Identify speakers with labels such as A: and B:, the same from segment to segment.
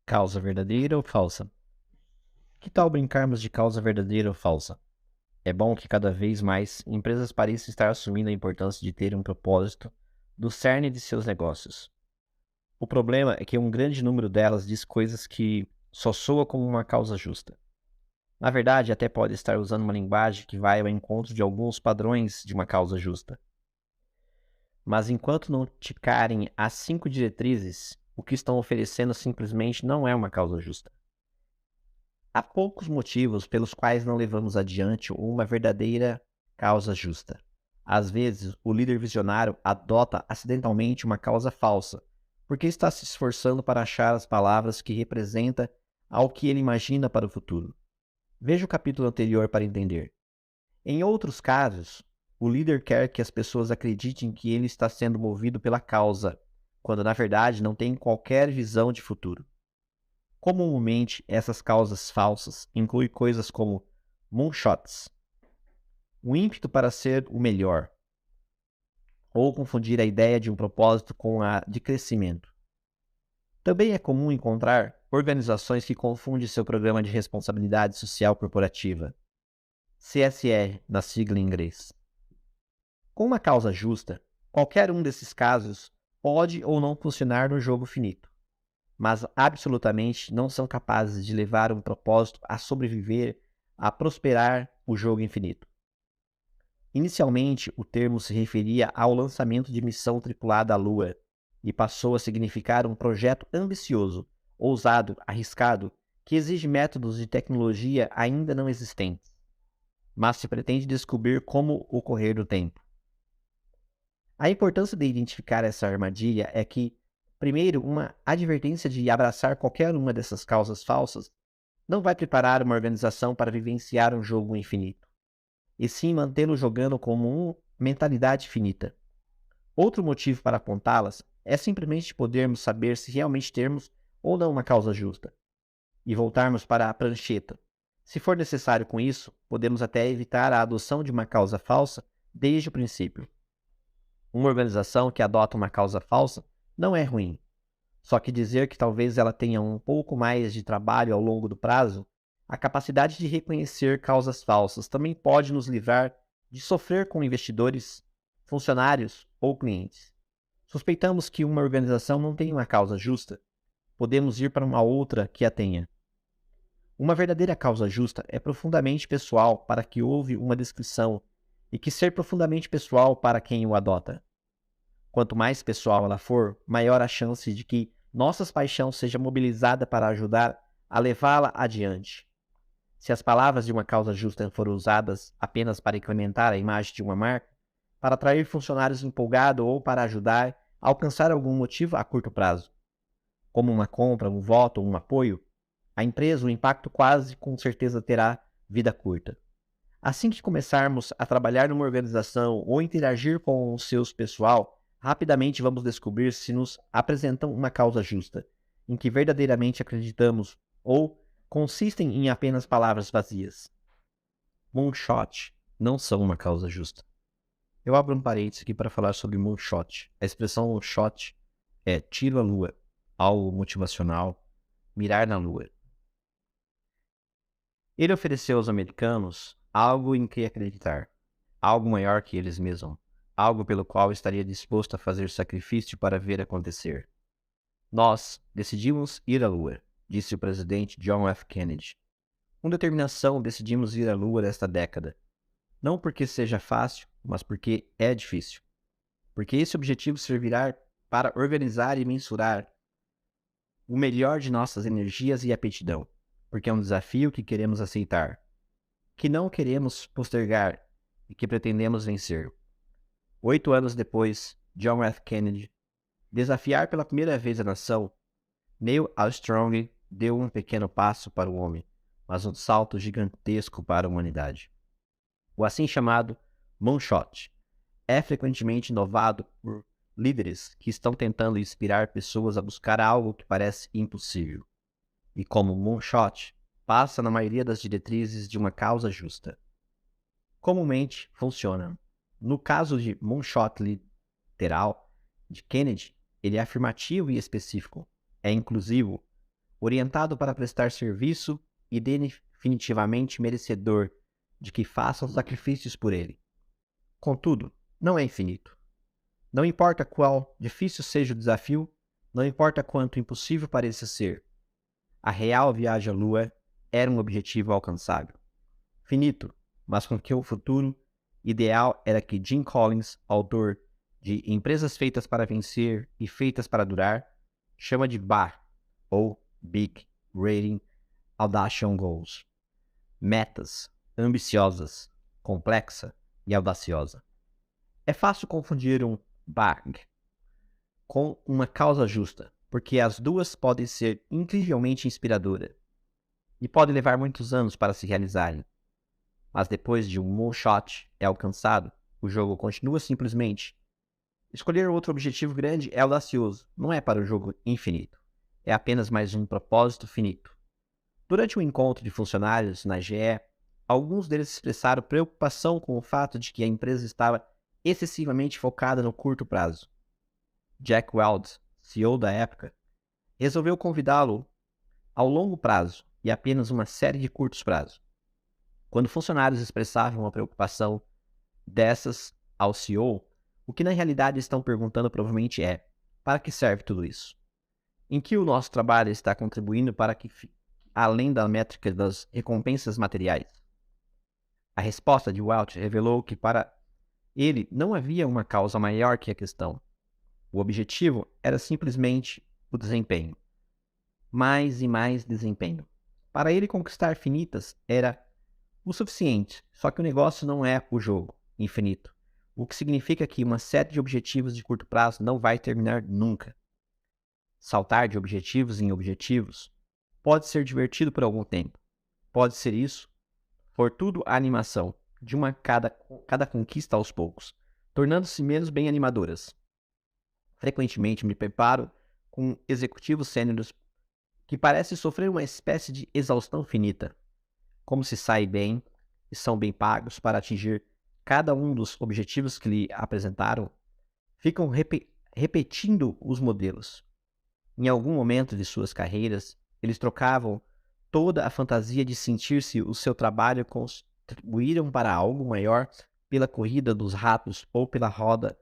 A: Causa verdadeira ou falsa? Que tal brincarmos de causa verdadeira ou falsa? É bom que cada vez mais empresas pareçam estar assumindo a importância de ter um propósito do cerne de seus negócios. O problema é que um grande número delas diz coisas que só soa como uma causa justa. Na verdade, até pode estar usando uma linguagem que vai ao encontro de alguns padrões de uma causa justa. Mas enquanto não ticarem as 5 diretrizes, o que estão oferecendo simplesmente não é uma causa justa. Há poucos motivos pelos quais não levamos adiante uma verdadeira causa justa. Às vezes, o líder visionário adota acidentalmente uma causa falsa, porque está se esforçando para achar as palavras que representam ao que ele imagina para o futuro. Veja o capítulo anterior para entender. Em outros casos, o líder quer que as pessoas acreditem que ele está sendo movido pela causa, quando na verdade não tem qualquer visão de futuro. Comumente, essas causas falsas incluem coisas como moonshots, o ímpeto para ser o melhor, ou confundir a ideia de um propósito com a de crescimento. Também é comum encontrar organizações que confundem seu programa de responsabilidade social corporativa, CSR, na sigla em inglês. Com uma causa justa, qualquer um desses casos pode ou não funcionar no jogo finito, mas absolutamente não são capazes de levar um propósito a sobreviver, a prosperar o jogo infinito. Inicialmente, o termo se referia ao lançamento de missão tripulada à Lua e passou a significar um projeto ambicioso, ousado, arriscado, que exige métodos de tecnologia ainda não existentes, mas se pretende descobrir como o correr do tempo. A importância de identificar essa armadilha é que, primeiro, uma advertência de abraçar qualquer uma dessas causas falsas não vai preparar uma organização para vivenciar um jogo infinito, e sim mantê-lo jogando como uma mentalidade finita. Outro motivo para apontá-las é simplesmente podermos saber se realmente temos ou não uma causa justa, e voltarmos para a prancheta. Se for necessário com isso, podemos até evitar a adoção de uma causa falsa desde o princípio. Uma organização que adota uma causa falsa não é ruim, só que dizer que talvez ela tenha um pouco mais de trabalho ao longo do prazo, a capacidade de reconhecer causas falsas também pode nos livrar de sofrer com investidores, funcionários ou clientes. Suspeitamos que uma organização não tem uma causa justa, podemos ir para uma outra que a tenha. Uma verdadeira causa justa é profundamente pessoal para que houve uma descrição e que ser profundamente pessoal para quem o adota. Quanto mais pessoal ela for, maior a chance de que nossas paixões seja mobilizada para ajudar a levá-la adiante. Se as palavras de uma causa justa forem usadas apenas para incrementar a imagem de uma marca, para atrair funcionários empolgados ou para ajudar a alcançar algum motivo a curto prazo, como uma compra, um voto ou um apoio, a empresa, o impacto quase com certeza terá vida curta. Assim que começarmos a trabalhar numa organização ou interagir com o seu pessoal, rapidamente vamos descobrir se nos apresentam uma causa justa, em que verdadeiramente acreditamos ou consistem em apenas palavras vazias. Moonshot não são uma causa justa. Eu abro um parênteses aqui para falar sobre moonshot. A expressão moonshot é tiro à lua, algo motivacional, mirar na lua. Ele ofereceu aos americanos algo em que acreditar, algo maior que eles mesmos, algo pelo qual estaria disposto a fazer sacrifício para ver acontecer. Nós decidimos ir à Lua, disse o presidente John F. Kennedy. Com determinação decidimos ir à Lua desta década. Não porque seja fácil, mas porque é difícil. Porque esse objetivo servirá para organizar e mensurar o melhor de nossas energias e aptidão. Porque é um desafio que queremos aceitar, que não queremos postergar e que pretendemos vencer. 8 anos depois, John F. Kennedy desafiar pela primeira vez a nação, Neil Armstrong deu um pequeno passo para o homem, mas um salto gigantesco para a humanidade. O assim chamado moonshot é frequentemente inovado por líderes que estão tentando inspirar pessoas a buscar algo que parece impossível. E como moonshot, passa na maioria das diretrizes de uma causa justa. Comumente funciona. No caso de moonshot literal de Kennedy, ele é afirmativo e específico, é inclusivo, orientado para prestar serviço e definitivamente merecedor de que façam sacrifícios por ele. Contudo, não é infinito. Não importa qual difícil seja o desafio, não importa quanto impossível pareça ser, a real viagem à Lua era um objetivo alcançável. Finito, mas com que o futuro ideal era que Jim Collins, autor de Empresas Feitas para Vencer e Feitas para Durar, chama de BAR, ou Big Rating Audacious Goals. Metas ambiciosas, complexa e audaciosa. É fácil confundir um BAG com uma causa justa, porque as duas podem ser incrivelmente inspiradoras e podem levar muitos anos para se realizarem. Mas depois de um moonshot é alcançado, o jogo continua simplesmente. Escolher outro objetivo grande é audacioso, não é para o jogo infinito. É apenas mais um propósito finito. Durante um encontro de funcionários na GE, alguns deles expressaram preocupação com o fato de que a empresa estava excessivamente focada no curto prazo. Jack Welch, CEO da época, resolveu convidá-lo ao longo prazo e apenas uma série de curtos prazos. Quando funcionários expressavam uma preocupação dessas ao CEO, o que na realidade estão perguntando provavelmente é: para que serve tudo isso? Em que o nosso trabalho está contribuindo para que, além da métrica das recompensas materiais? A resposta de Welch revelou que para ele não havia uma causa maior que a questão. O objetivo era simplesmente o desempenho. Mais e mais desempenho. Para ele, conquistar finitas era o suficiente, só que o negócio não é o jogo infinito, o que significa que uma série de objetivos de curto prazo não vai terminar nunca. Saltar de objetivos em objetivos pode ser divertido por algum tempo. Pode ser isso, for tudo a animação de cada conquista aos poucos, tornando-se menos bem animadoras. Frequentemente me preparo com executivos sêniores que parecem sofrer uma espécie de exaustão finita. Como se saem bem e são bem pagos para atingir cada um dos objetivos que lhe apresentaram, ficam repetindo os modelos. Em algum momento de suas carreiras, eles trocavam toda a fantasia de sentir-se o seu trabalho contribuíram para algo maior pela corrida dos ratos ou pela roda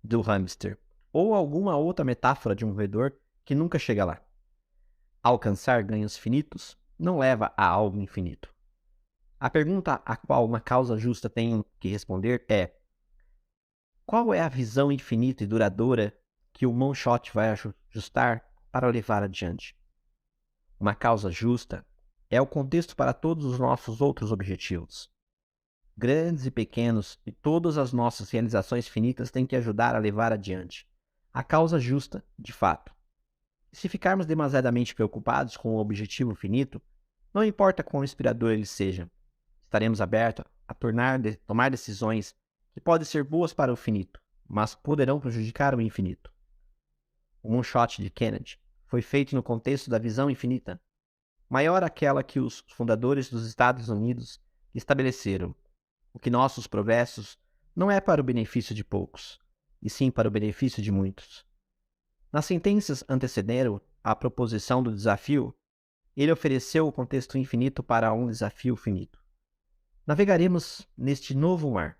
A: do hamster, ou alguma outra metáfora de um roedor que nunca chega lá. Alcançar ganhos finitos não leva a algo infinito. A pergunta a qual uma causa justa tem que responder é: qual é a visão infinita e duradoura que o moonshot vai ajustar para levar adiante? Uma causa justa é o contexto para todos os nossos outros objetivos. Grandes e pequenos, e todas as nossas realizações finitas têm que ajudar a levar adiante a causa justa, de fato. E se ficarmos demasiadamente preocupados com o objetivo finito, não importa quão inspirador ele seja, estaremos abertos a tomar decisões que podem ser boas para o finito, mas poderão prejudicar o infinito. O moonshot de Kennedy foi feito no contexto da visão infinita, maior aquela que os fundadores dos Estados Unidos estabeleceram. O que nossos progressos não é para o benefício de poucos, e sim para o benefício de muitos. Nas sentenças antecederam a proposição do desafio, ele ofereceu o contexto infinito para um desafio finito. Navegaremos neste novo mar.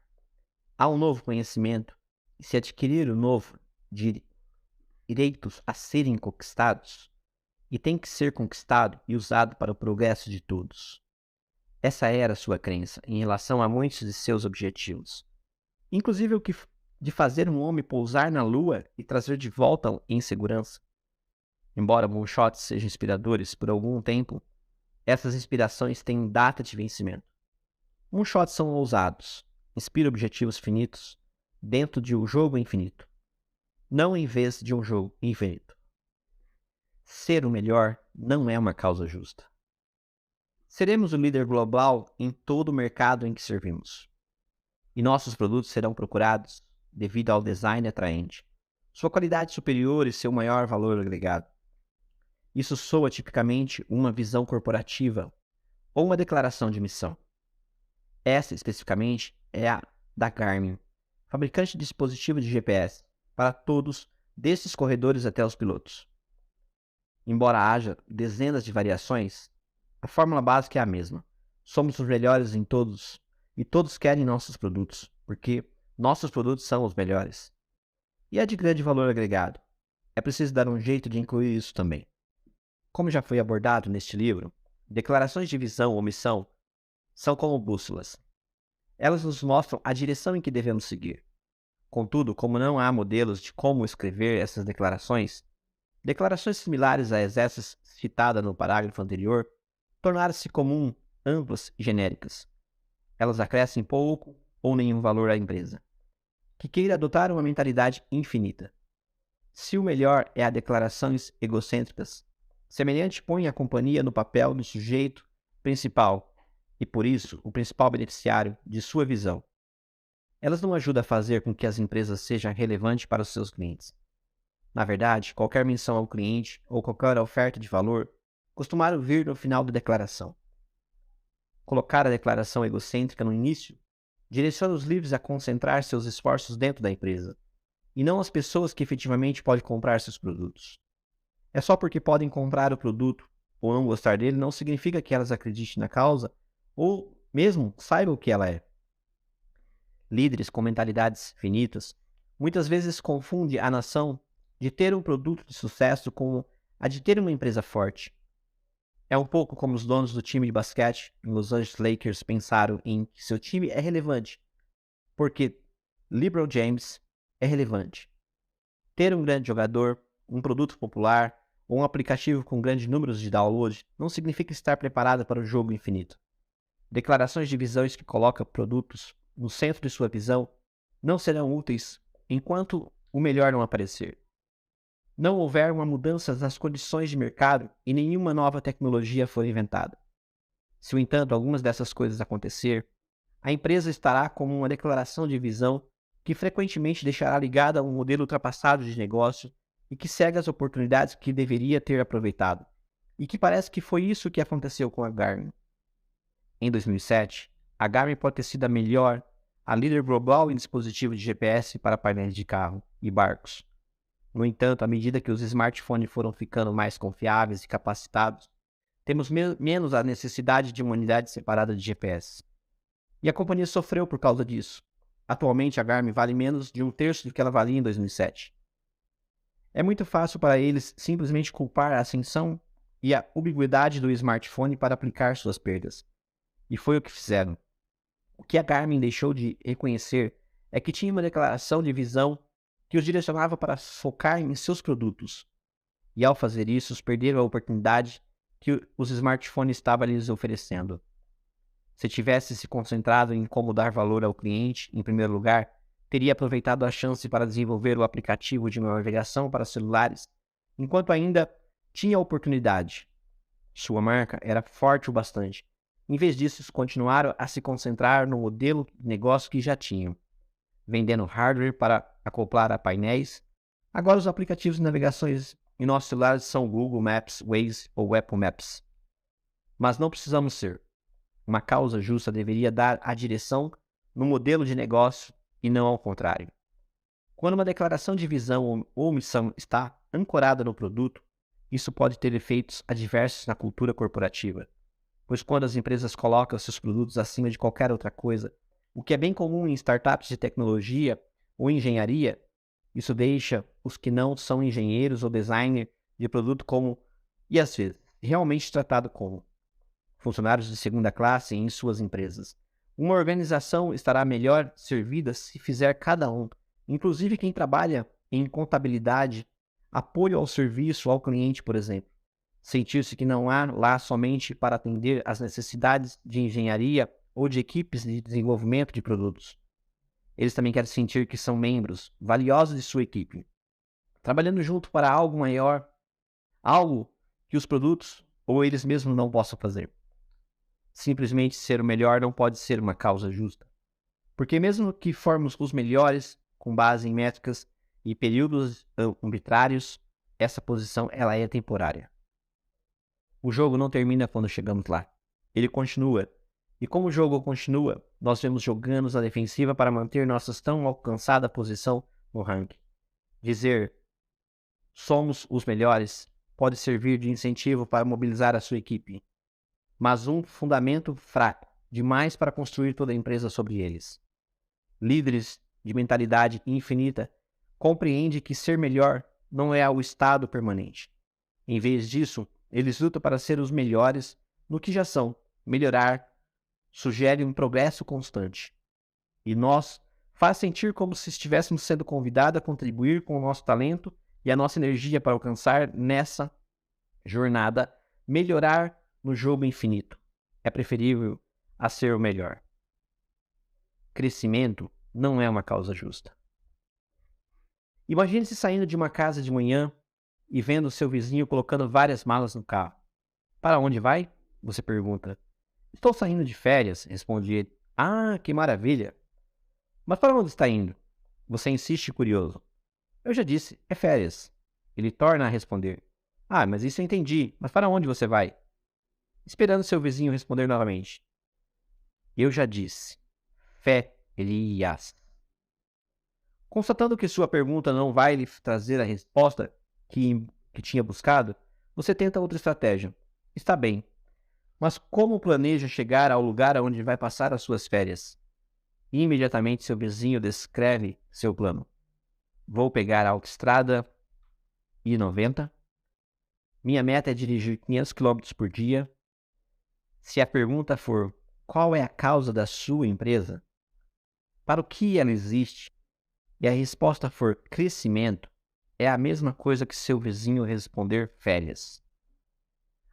A: Há um novo conhecimento, e se adquirir o novo direitos a serem conquistados, e tem que ser conquistado e usado para o progresso de todos. Essa era a sua crença em relação a muitos de seus objetivos. Inclusive o que de fazer um homem pousar na Lua e trazer de volta em segurança. Embora moonshots sejam inspiradores por algum tempo, essas inspirações têm data de vencimento. Moonshots são ousados, inspiram objetivos finitos dentro de um jogo infinito, não em vez de um jogo infinito. Ser o melhor não é uma causa justa. Seremos o líder global em todo o mercado em que servimos. E nossos produtos serão procurados devido ao design atraente, sua qualidade superior e seu maior valor agregado. Isso soa tipicamente uma visão corporativa ou uma declaração de missão. Essa, especificamente, é a da Garmin, fabricante de dispositivos de GPS, para todos, desses corredores até os pilotos. Embora haja dezenas de variações, a fórmula básica é a mesma. Somos os melhores em todos e todos querem nossos produtos, porque nossos produtos são os melhores. E é de grande valor agregado. É preciso dar um jeito de incluir isso também. Como já foi abordado neste livro, declarações de visão ou missão são como bússolas. Elas nos mostram a direção em que devemos seguir. Contudo, como não há modelos de como escrever essas declarações similares a essas citadas no parágrafo anterior tornaram-se comum, amplas e genéricas. Elas acrescem pouco ou nenhum valor à empresa, que queira adotar uma mentalidade infinita. Se o melhor é a declarações egocêntricas, semelhante põe a companhia no papel do sujeito principal e, por isso, o principal beneficiário de sua visão. Elas não ajudam a fazer com que as empresas sejam relevantes para os seus clientes. Na verdade, qualquer menção ao cliente ou qualquer oferta de valor costumaram vir no final da declaração. Colocar a declaração egocêntrica no início direciona os líderes a concentrar seus esforços dentro da empresa, e não as pessoas que efetivamente podem comprar seus produtos. É só porque podem comprar o produto ou não gostar dele não significa que elas acreditem na causa ou mesmo saibam o que ela é. Líderes com mentalidades finitas muitas vezes confundem a noção de ter um produto de sucesso com a de ter uma empresa forte. É um pouco como os donos do time de basquete em Los Angeles Lakers pensaram em que seu time é relevante, porque LeBron James é relevante. Ter um grande jogador, um produto popular ou um aplicativo com grandes números de download não significa estar preparado para o jogo infinito. Declarações de visões que colocam produtos no centro de sua visão não serão úteis enquanto o melhor não aparecer. Não houver uma mudança nas condições de mercado e nenhuma nova tecnologia for inventada. Se, no entanto, algumas dessas coisas acontecer, a empresa estará como uma declaração de visão que frequentemente deixará ligada a um modelo ultrapassado de negócio e que segue as oportunidades que deveria ter aproveitado, e que parece que foi isso que aconteceu com a Garmin. Em 2007, a Garmin pode ter sido a líder global em dispositivos de GPS para painéis de carro e barcos. No entanto, à medida que os smartphones foram ficando mais confiáveis e capacitados, temos menos a necessidade de uma unidade separada de GPS. E a companhia sofreu por causa disso. Atualmente, a Garmin vale menos de um terço do que ela valia em 2007. É muito fácil para eles simplesmente culpar a ascensão e a ubiquidade do smartphone para aplicar suas perdas. E foi o que fizeram. O que a Garmin deixou de reconhecer é que tinha uma declaração de visão que os direcionava para focar em seus produtos. E ao fazer isso, perderam a oportunidade que os smartphones estavam lhes oferecendo. Se tivesse se concentrado em como dar valor ao cliente, em primeiro lugar, teria aproveitado a chance para desenvolver o aplicativo de navegação para celulares, enquanto ainda tinha a oportunidade. Sua marca era forte o bastante. Em vez disso, continuaram a se concentrar no modelo de negócio que já tinham, vendendo hardware para acoplar a painéis. Agora os aplicativos de navegações em nossos celulares são Google Maps, Waze ou Apple Maps. Mas não precisamos ser. Uma causa justa deveria dar a direção no modelo de negócio e não ao contrário. Quando uma declaração de visão ou missão está ancorada no produto, isso pode ter efeitos adversos na cultura corporativa, pois quando as empresas colocam seus produtos acima de qualquer outra coisa, o que é bem comum em startups de tecnologia ou engenharia, isso deixa os que não são engenheiros ou designers de produto e às vezes, realmente tratado como funcionários de segunda classe em suas empresas. Uma organização estará melhor servida se fizer cada um, inclusive quem trabalha em contabilidade, apoio ao serviço ao cliente, por exemplo. Sentir-se que não há lá somente para atender às necessidades de engenharia ou de equipes de desenvolvimento de produtos. Eles também querem sentir que são membros valiosos de sua equipe, trabalhando junto para algo maior, algo que os produtos ou eles mesmos não possam fazer. Simplesmente ser o melhor não pode ser uma causa justa, porque mesmo que formos os melhores com base em métricas e períodos arbitrários, essa posição ela é temporária. O jogo não termina quando chegamos lá. Ele continua. E como o jogo continua, nós vemos jogando na defensiva para manter nossa tão alcançada posição no ranking. Dizer somos os melhores pode servir de incentivo para mobilizar a sua equipe, mas um fundamento fraco demais para construir toda a empresa sobre eles. Líderes de mentalidade infinita compreendem que ser melhor não é o estado permanente. Em vez disso, eles lutam para ser os melhores no que já são. Melhorar sugere um progresso constante. E nós faz sentir como se estivéssemos sendo convidados a contribuir com o nosso talento e a nossa energia para alcançar nessa jornada, melhorar no jogo infinito. É preferível a ser o melhor. Crescimento não é uma causa justa. Imagine-se saindo de uma casa de manhã e vendo seu vizinho colocando várias malas no carro. Para onde vai? Você pergunta. Estou saindo de férias, responde ele. Ah, que maravilha! Mas para onde está indo? Você insiste curioso. Eu já disse, é férias. Ele torna a responder. Ah, mas isso eu entendi. Mas para onde você vai? Esperando seu vizinho responder novamente. Eu já disse. Férias. Constatando que sua pergunta não vai lhe trazer a resposta que tinha buscado, você tenta outra estratégia. Está bem. Mas como planeja chegar ao lugar onde vai passar as suas férias? Imediatamente seu vizinho descreve seu plano. Vou pegar a autoestrada I-90. Minha meta é dirigir 500 km por dia. Se a pergunta for qual é a causa da sua empresa, para o que ela existe, e a resposta for crescimento, é a mesma coisa que seu vizinho responder férias.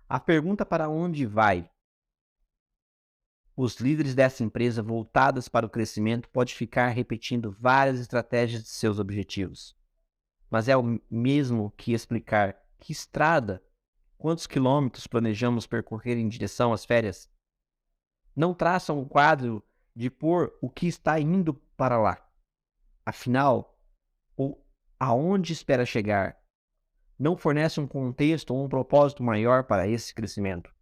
A: A pergunta para onde vai? Os líderes dessa empresa voltadas para o crescimento podem ficar repetindo várias estratégias de seus objetivos. Mas é o mesmo que explicar que estrada, quantos quilômetros planejamos percorrer em direção às férias. Não traçam um quadro de por o que está indo para lá. Afinal, ou aonde espera chegar, não fornece um contexto ou um propósito maior para esse crescimento.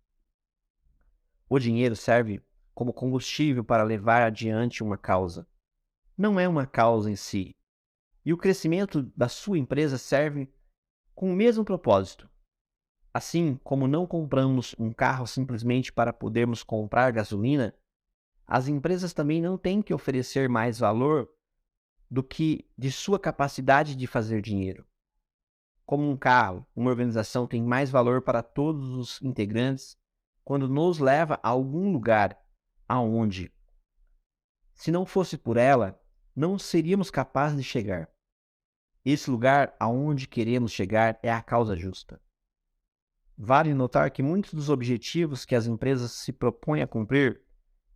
A: O dinheiro serve como combustível para levar adiante uma causa. Não é uma causa em si. E o crescimento da sua empresa serve com o mesmo propósito. Assim como não compramos um carro simplesmente para podermos comprar gasolina, as empresas também não têm que oferecer mais valor do que de sua capacidade de fazer dinheiro. Como um carro, uma organização tem mais valor para todos os integrantes quando nos leva a algum lugar aonde, se não fosse por ela, não seríamos capazes de chegar. Esse lugar aonde queremos chegar é a causa justa. Vale notar que muitos dos objetivos que as empresas se propõem a cumprir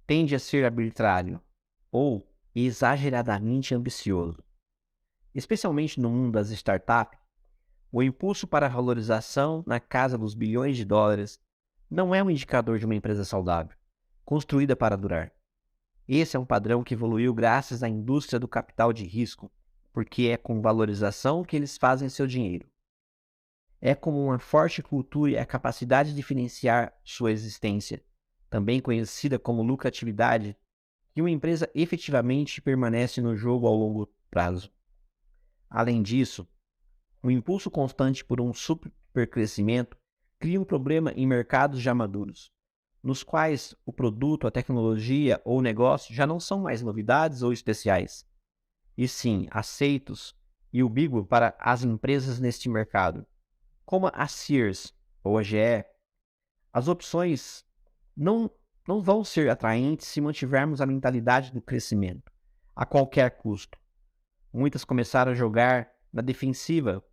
A: tendem a ser arbitrário ou exageradamente ambicioso. Especialmente no mundo das startups, o impulso para a valorização na casa dos bilhões de dólares não é um indicador de uma empresa saudável, construída para durar. Esse é um padrão que evoluiu graças à indústria do capital de risco, porque é com valorização que eles fazem seu dinheiro. É como uma forte cultura e a capacidade de financiar sua existência, também conhecida como lucratividade, que uma empresa efetivamente permanece no jogo ao longo prazo. Além disso, o impulso constante por um supercrescimento cria um problema em mercados já maduros, nos quais o produto, a tecnologia ou o negócio já não são mais novidades ou especiais, e sim aceitos e ubíquos para as empresas neste mercado. Como a Sears ou a GE, as opções não vão ser atraentes se mantivermos a mentalidade do crescimento, a qualquer custo. Muitas começaram a jogar na defensiva,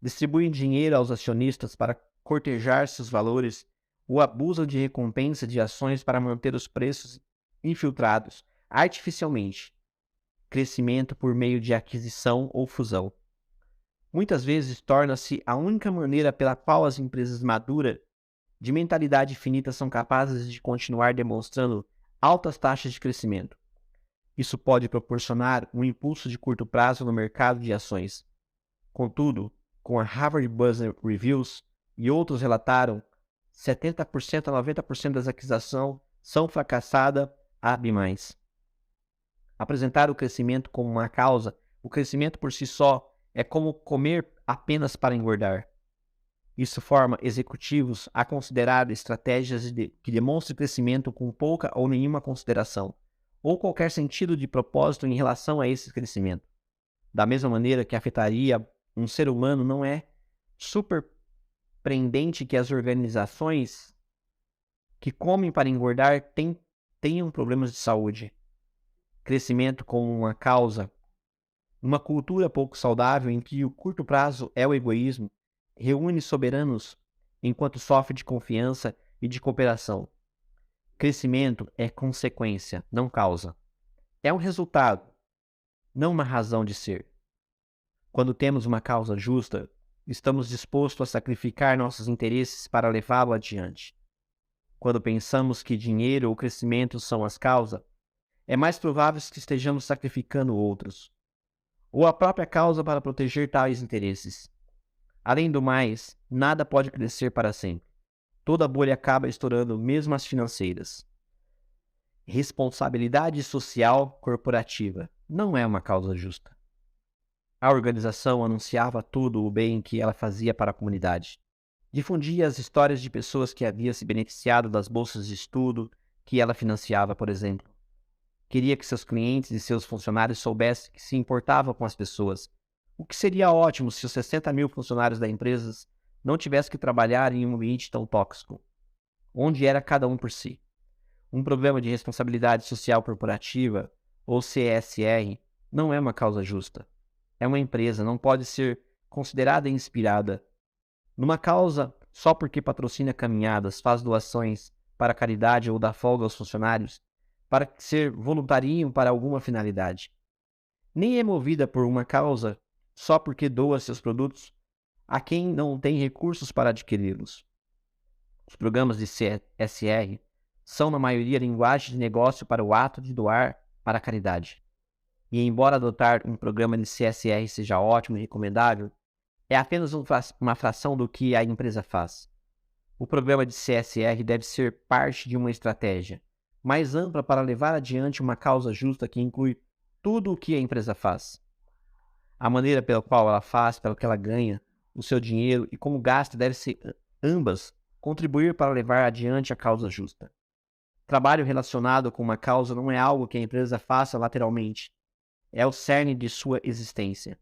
A: distribuem dinheiro aos acionistas para cortejar seus valores ou abusam de recompensa de ações para manter os preços infiltrados artificialmente. Crescimento por meio de aquisição ou fusão. Muitas vezes torna-se a única maneira pela qual as empresas maduras de mentalidade finita são capazes de continuar demonstrando altas taxas de crescimento. Isso pode proporcionar um impulso de curto prazo no mercado de ações. Contudo, com a Harvard Business Reviews e outros relataram, 70% a 90% das aquisições são fracassadas abimais. Apresentar o crescimento como uma causa, o crescimento por si só, é como comer apenas para engordar. Isso forma executivos a considerar estratégias que demonstrem crescimento com pouca ou nenhuma consideração, ou qualquer sentido de propósito em relação a esse crescimento. Da mesma maneira que afetaria um ser humano, não é surpreendente que as organizações que comem para engordar tenham problemas de saúde. Crescimento como uma causa, uma cultura pouco saudável em que o curto prazo é o egoísmo, reúne soberanos enquanto sofre de confiança e de cooperação. Crescimento é consequência, não causa. É um resultado, não uma razão de ser. Quando temos uma causa justa, estamos dispostos a sacrificar nossos interesses para levá-lo adiante. Quando pensamos que dinheiro ou crescimento são as causas, é mais provável que estejamos sacrificando outros, ou a própria causa para proteger tais interesses. Além do mais, nada pode crescer para sempre. Toda bolha acaba estourando, mesmo as financeiras. Responsabilidade social corporativa não é uma causa justa. A organização anunciava todo o bem que ela fazia para a comunidade. Difundia as histórias de pessoas que haviam se beneficiado das bolsas de estudo que ela financiava, por exemplo. Queria que seus clientes e seus funcionários soubessem que se importava com as pessoas, o que seria ótimo se os 60 mil funcionários da empresa não tivessem que trabalhar em um ambiente tão tóxico, onde era cada um por si. Um programa de responsabilidade social corporativa, ou CSR, não é uma causa justa. É uma empresa, não pode ser considerada inspirada numa causa só porque patrocina caminhadas, faz doações para caridade ou dá folga aos funcionários, para ser voluntarinho para alguma finalidade. Nem é movida por uma causa só porque doa seus produtos a quem não tem recursos para adquiri-los. Os programas de CSR são, na maioria, linguagem de negócio para o ato de doar para a caridade. E embora adotar um programa de CSR seja ótimo e recomendável, é apenas uma fração do que a empresa faz. O programa de CSR deve ser parte de uma estratégia mais ampla para levar adiante uma causa justa que inclui tudo o que a empresa faz. A maneira pela qual ela faz, pelo que ela ganha, o seu dinheiro e como gasta deve ser ambas contribuir para levar adiante a causa justa. Trabalho relacionado com uma causa não é algo que a empresa faça lateralmente, é o cerne de sua existência.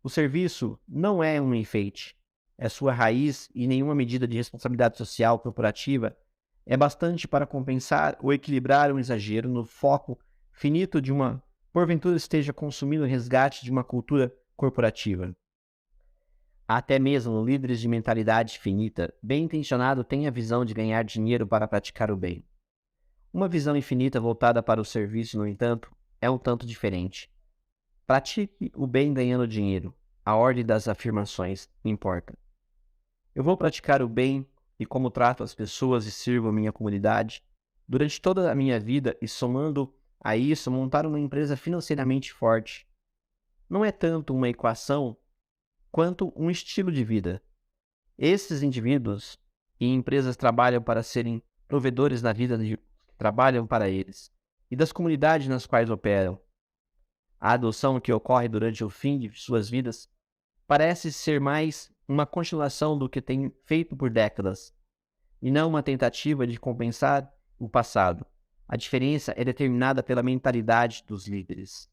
A: O serviço não é um enfeite, é sua raiz e nenhuma medida de responsabilidade social corporativa é bastante para compensar ou equilibrar um exagero no foco finito de uma, porventura esteja consumindo o resgate de uma cultura corporativa. Até mesmo líderes de mentalidade finita, bem intencionado, têm a visão de ganhar dinheiro para praticar o bem. Uma visão infinita voltada para o serviço, no entanto, é um tanto diferente. Pratique o bem ganhando dinheiro. A ordem das afirmações importa. Eu vou praticar o bem e como trato as pessoas e sirvo a minha comunidade durante toda a minha vida e somando a isso montar uma empresa financeiramente forte. Não é tanto uma equação quanto um estilo de vida. Esses indivíduos e empresas trabalham para serem provedores da vida que trabalham para eles e das comunidades nas quais operam. A adoção que ocorre durante o fim de suas vidas parece ser mais uma continuação do que tem feito por décadas, e não uma tentativa de compensar o passado. A diferença é determinada pela mentalidade dos líderes.